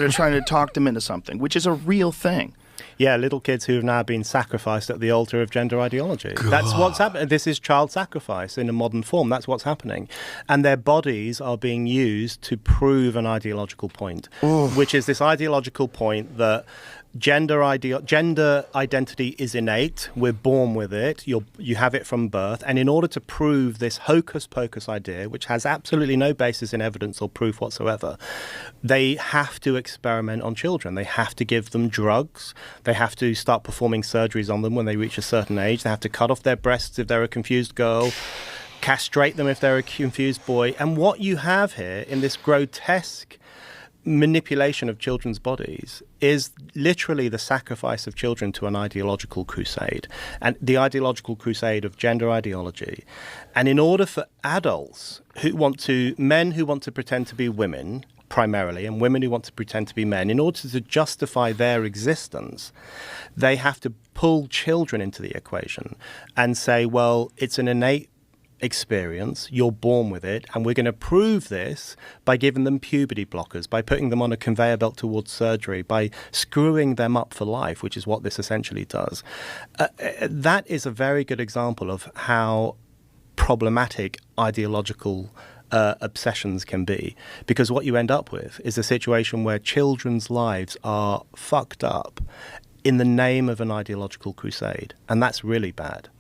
that are trying to talk them into something, which is a real thing. Yeah, little kids who have now been sacrificed at the altar of gender ideology. God. That's what's happening. This is child sacrifice in a modern form. That's what's happening. And their bodies are being used to prove an ideological point, which is this ideological point that gender identity is innate. We're born with it. You have it from birth. And in order to prove this hocus pocus idea, which has absolutely no basis in evidence or proof whatsoever, they have to experiment on children. They have to give them drugs. They have to start performing surgeries on them when they reach a certain age. They have to cut off their breasts if they're a confused girl, castrate them if they're a confused boy. And what you have here in this grotesque manipulation of children's bodies is literally the sacrifice of children to an ideological crusade, and the ideological crusade of gender ideology. And in order for adults men who want to pretend to be women primarily, and women who want to pretend to be men, in order to justify their existence, they have to pull children into the equation and say, well, it's an innate experience, you're born with it, and we're going to prove this by giving them puberty blockers, by putting them on a conveyor belt towards surgery, by screwing them up for life, which is what this essentially does. That is a very good example of how problematic ideological obsessions can be, because what you end up with is a situation where children's lives are fucked up in the name of an ideological crusade, and that's really bad.